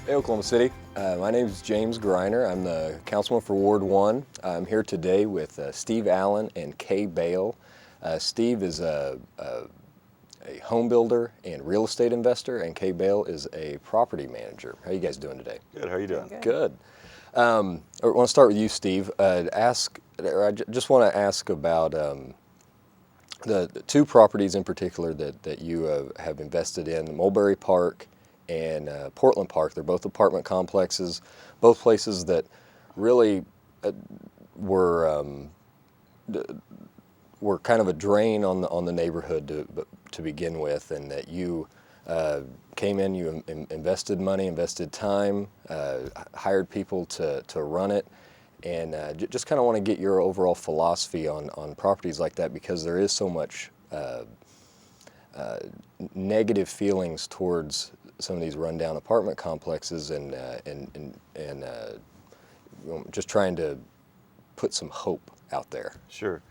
Hey, Oklahoma City. My name is James Greiner. I'm the councilman for Ward 1. I'm here today with Steve Allen and Kay Bale. Steve is a home builder and real estate investor, and Kay Bale is a property manager. How are you guys doing today? Good. How are you doing? Good. I want to start with you, Steve. I just want to ask about the two properties in particular that you have invested in, Mulberry Park and Portland Park. They're both apartment complexes, both places that really were kind of a drain on the neighborhood to begin with, and that you came in, you invested money, invested time, hired people to run it, and just kind of want to get your overall philosophy on properties like that, because there is so much negative feelings towards some of these rundown apartment complexes, and just trying to put some hope out there. Sure.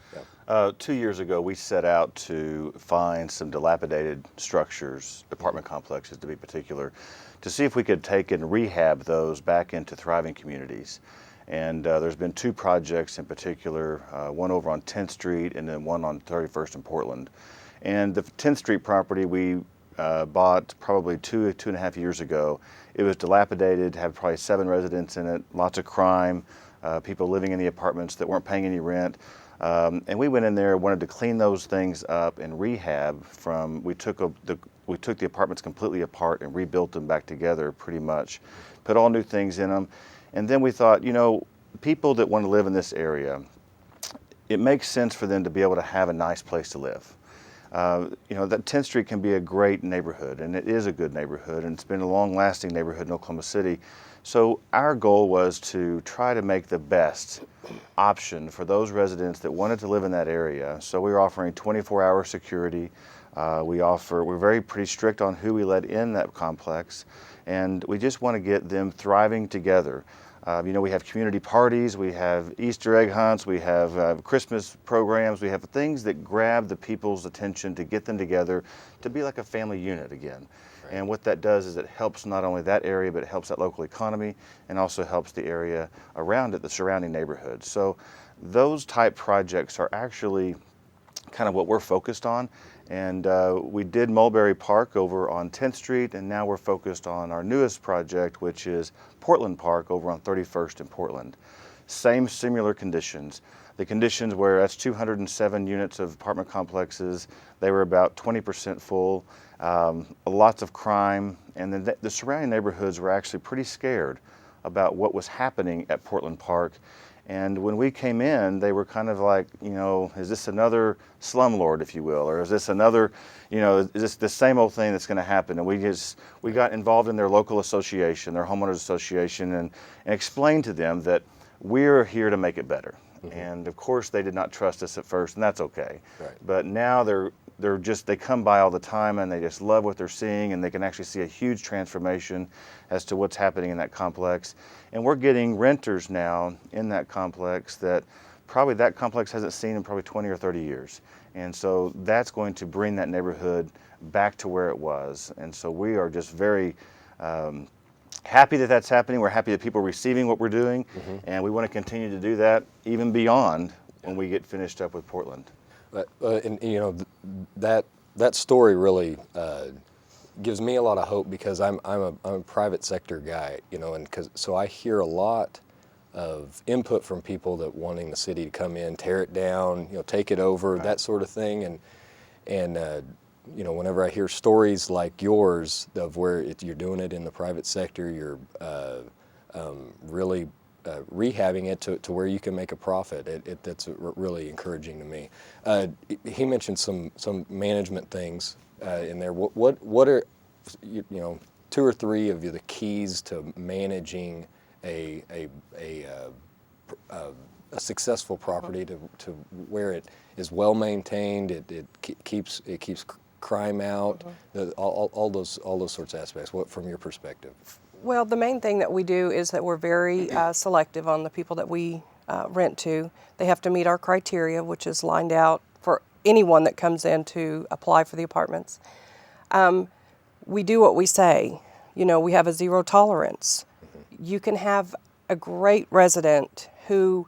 Yeah. 2 years ago, we set out to find some dilapidated structures, apartment complexes to be particular, to see if we could take and rehab those back into thriving communities. And there's been two projects in particular, one over on 10th Street and then one on 31st in Portland. And the 10th Street property we bought probably two and a half years ago. It was dilapidated, had probably 7 residents in it, lots of crime, people living in the apartments that weren't paying any rent. And we went in there, wanted to clean those things up and rehab we took the apartments completely apart and rebuilt them back together pretty much, put all new things in them. And then we thought, people that want to live in this area, it makes sense for them to be able to have a nice place to live. That 10th Street can be a great neighborhood, and it is a good neighborhood, and it's been a long-lasting neighborhood in Oklahoma City. So our goal was to try to make the best option for those residents that wanted to live in that area. So we were offering 24-hour security. We're pretty strict on who we let in that complex, and we just want to get them thriving together. We have community parties, we have Easter egg hunts, we have Christmas programs, we have things that grab the people's attention to get them together to be like a family unit again. Right. And what that does is it helps not only that area, but it helps that local economy and also helps the area around it, the surrounding neighborhoods. So those type projects are actually kind of what we're focused on. And we did Mulberry Park over on 10th Street, and now we're focused on our newest project, which is Portland Park over on 31st in Portland. Same similar conditions. The conditions where that's 207 units of apartment complexes. They were about 20% full, lots of crime, and then the surrounding neighborhoods were actually pretty scared about what was happening at Portland Park. And when we came in, they were kind of like, is this another slumlord, if you will, or is this another, is this the same old thing that's going to happen? And we got involved in their local association, their homeowners association, and explained to them that we're here to make it better. Mm-hmm. And of course, they did not trust us at first, and that's okay. Right. But now they come by all the time, and they just love what they're seeing, and they can actually see a huge transformation as to what's happening in that complex. And we're getting renters now in that complex that complex hasn't seen in probably 20 or 30 years. And so that's going to bring that neighborhood back to where it was. And so we are just very happy that that's happening. We're happy that people are receiving what we're doing, mm-hmm. and we want to continue to do that even beyond when we get finished up with Portland. That story really gives me a lot of hope, because I'm a private sector guy, so I hear a lot of input from people that wanting the city to come in, tear it down, take it over, right. That sort of thing, and whenever I hear stories like yours of where you're doing it in the private sector, you're really rehabbing it to where you can make a profit. That's really encouraging to me. He mentioned some management things in there. What are 2 or 3 of the keys to managing a successful property to where it is well maintained, it keeps crime out, mm-hmm. all those sorts of aspects. What from your perspective? Well, the main thing that we do is that we're very selective on the people that we rent to. They have to meet our criteria, which is lined out for anyone that comes in to apply for the apartments. We do what we say. we have a zero tolerance. You can have a great resident who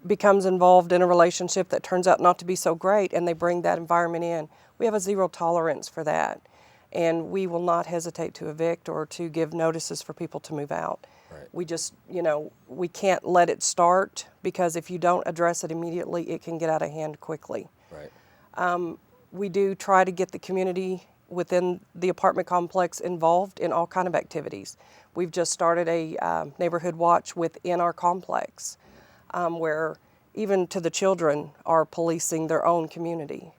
becomes involved in a relationship that turns out not to be so great, and they bring that environment in. We have a zero tolerance for that, and we will not hesitate to evict or to give notices for people to move out. Right. We just, we can't let it start, because if you don't address it immediately, it can get out of hand quickly. Right. We do try to get the community within the apartment complex involved in all kind of activities. We've just started a neighborhood watch within our complex, where even to the children are policing their own community.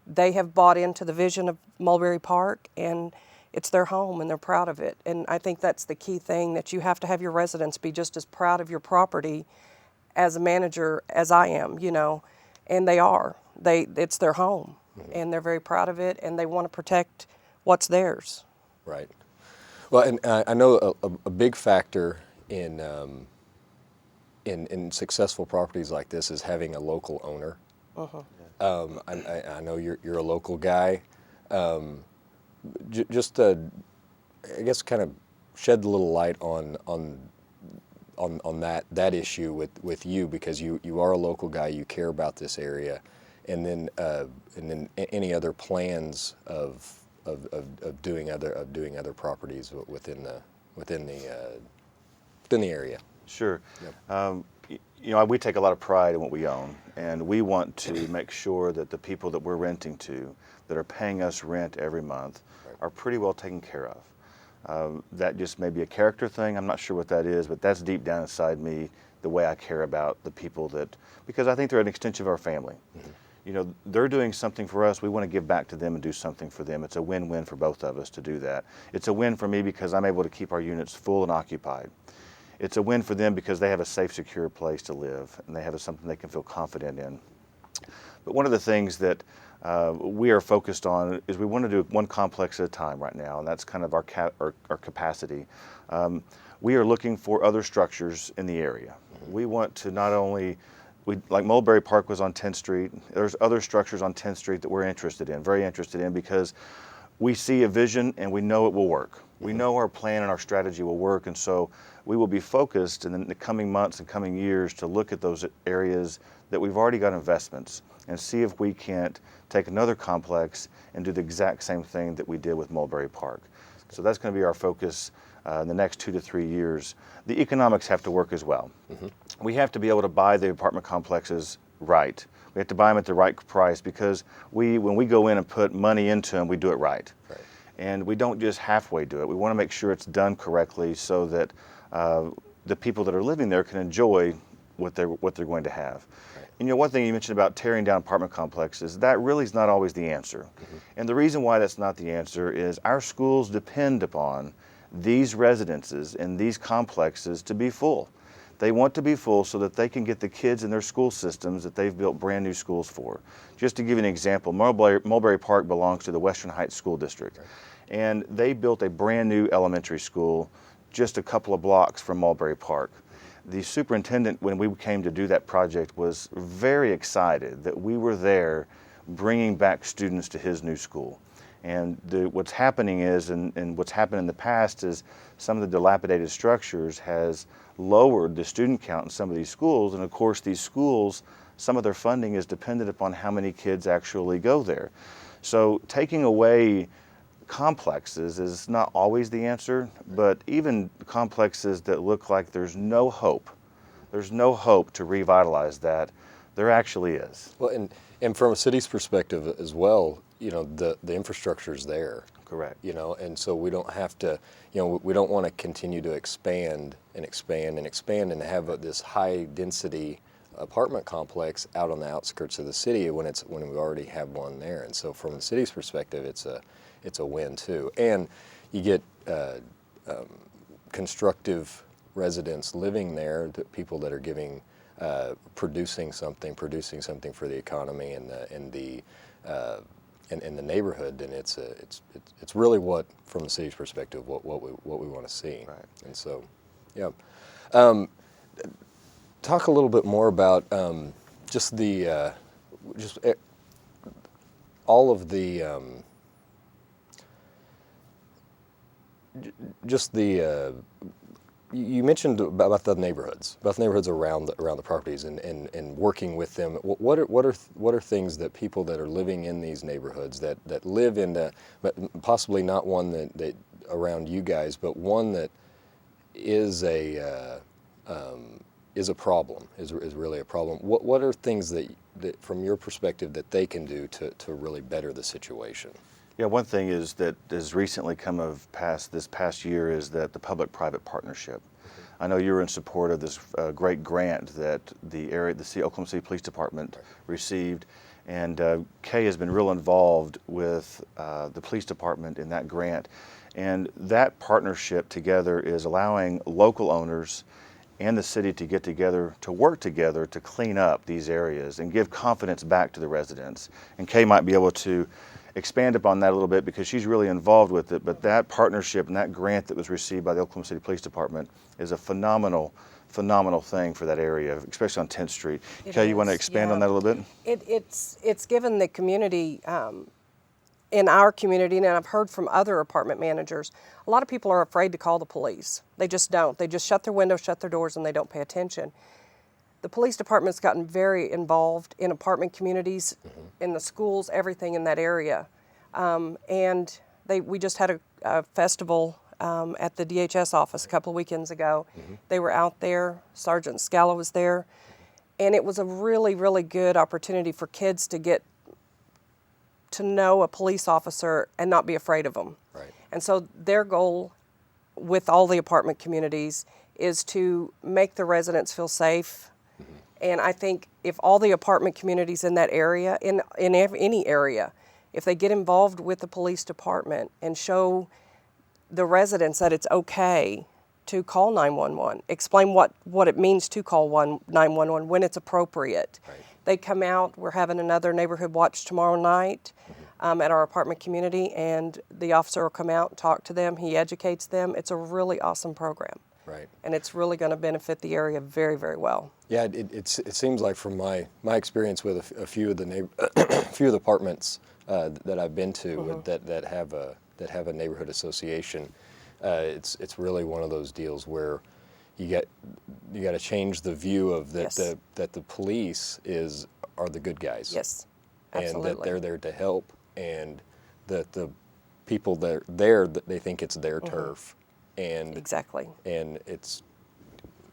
They have bought into the vision of Mulberry Park, and it's their home, and they're proud of it. And I think that's the key thing, that you have to have your residents be just as proud of your property as a manager as I am, and they are. It's their home, and they're very proud of it, and they want to protect what's theirs. Right. Well, and I know a big factor in successful properties like this is having a local owner. I know you're a local guy. Just I guess kind of shed a little light on that issue with you, because you are a local guy, you care about this area, and then any other plans of doing other properties within the area. Sure. Yep. We take a lot of pride in what we own, and we want to make sure that the people that we're renting to, that are paying us rent every month, are pretty well taken care of. That just may be a character thing. I'm not sure what that is, but that's deep down inside me, the way I care about the people because I think they're an extension of our family. They're doing something for us. We want to give back to them and do something for them. It's a win-win for both of us to do that. It's a win for me because I'm able to keep our units full and occupied. It's a win for them because they have a safe, secure place to live, and they have something they can feel confident in. But one of the things that we are focused on is we want to do one complex at a time right now, and that's kind of our capacity. We are looking for other structures in the area. We want to not only, like Mulberry Park was on 10th Street, there's other structures on 10th Street that we're very interested in, because we see a vision and we know it will work. We know our plan and our strategy will work, and so we will be focused in the coming months and coming years to look at those areas that we've already got investments and see if we can't take another complex and do the exact same thing that we did with Mulberry Park. So that's going to be our focus in the next 2 to 3 years. The economics have to work as well. We have to be able to buy the apartment complexes right. We have to buy them at the right price, because when we go in and put money into them, we do it right. And we don't just halfway do it. We want to make sure it's done correctly so that the people that are living there can enjoy what they're going to have. And one thing you mentioned about tearing down apartment complexes, that really is not always the answer. And the reason why that's not the answer is our schools depend upon these residences and these complexes to be full. They want to be full so that they can get the kids in their school systems that they've built brand new schools for. Just to give you an example, Mulberry Park belongs to the Western Heights School District. And they built a brand new elementary school just a couple of blocks from Mulberry Park. The superintendent, when we came to do that project, was very excited that we were there bringing back students to his new school. And what's happening is, and what's happened in the past is, some of the dilapidated structures has lowered the student count in some of these schools. And of course, these schools, some of their funding is dependent upon how many kids actually go there. So taking away complexes is not always the answer, but even complexes that look like there's no hope to revitalize that, there actually is. Well, and from a city's perspective as well, the infrastructure is there. Correct. And so we don't have to, we don't want to continue to expand and have this high density apartment complex out on the outskirts of the city when we already have one there. And so from the city's perspective, it's a win too. And you get constructive residents living there, people that are producing something for the economy and the neighborhood. And it's really what, from the city's perspective, what we want to see. Right. And so, yeah. Talk a little bit more about all of the just the you mentioned about the neighborhoods around the properties and working with them. What are things that people that are living in these neighborhoods that live in the, possibly not one that around you guys, but one that is a problem, is really a problem. What are things that from your perspective that they can do to really better the situation? Yeah, one thing is that has recently come of this past year is that the public-private partnership. I know you're in support of this great grant that the Oklahoma City Police Department received, and Kay has been real involved with the police department in that grant. And that partnership together is allowing local owners and the city to get together, to work together to clean up these areas and give confidence back to the residents. And Kay might be able to expand upon that a little bit because she's really involved with it, but that partnership and that grant that was received by the Oklahoma City Police Department is a phenomenal thing for that area, especially on 10th Street. Kay, you want to expand on that a little bit? It's given the community, in our community, and I've heard from other apartment managers, a lot of people are afraid to call the police. They just don't. They just shut their windows, shut their doors, and they don't pay attention. The police department's gotten very involved in apartment communities, in the schools, everything in that area. And we just had a festival at the DHS office a couple of weekends ago. They were out there, Sergeant Scala was there, and it was a really, really good opportunity for kids to get to know a police officer and not be afraid of them. Right. And so their goal with all the apartment communities is to make the residents feel safe. And I think if all the apartment communities in that area, in any area, if they get involved with the police department and show the residents that it's okay to call 911, explain what it means to call 911 when it's appropriate. Right. They come out, we're having another neighborhood watch tomorrow night at our apartment community, and the officer will come out and talk to them. He educates them. It's a really awesome program. Right. And it's really going to benefit the area very, very well. Yeah, it seems like from my experience with a few of the apartments that I've been to that have a neighborhood association, it's really one of those deals where you got to change the view of that Yes. that the police are the good guys. Yes, absolutely. And that they're there to help, and that the people that are there, that they think it's their turf, and Exactly. and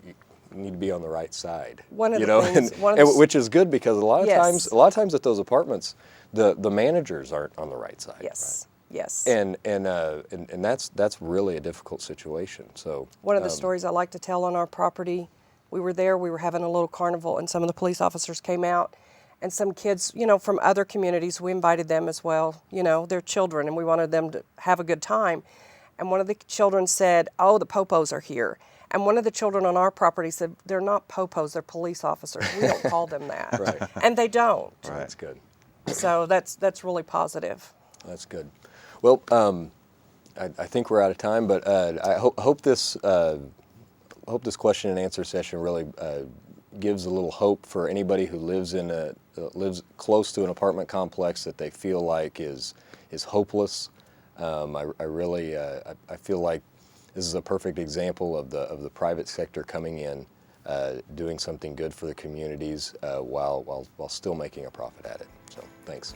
you need to be on the right side. One of you the know, things- and, one of and the- which is good because a lot of Yes. times at those apartments, the managers aren't on the right side. Yes, yes. And that's really a difficult situation. So One of the stories I like to tell on our property, we were there, we were having a little carnival, and some of the police officers came out, and some kids, from other communities, we invited them as well. They're children, and we wanted them to have a good time. And one of the children said, "Oh, the popos are here." And one of the children on our property said, "They're not popos, they're police officers. We don't call them that." Right. And they don't. Right. That's good. So that's really positive. That's good. Well, I think we're out of time, but I hope this question and answer session really gives a little hope for anybody who lives lives close to an apartment complex that they feel like is hopeless. I really feel like this is a perfect example of the private sector coming in, doing something good for the communities while still making a profit at it. So thanks.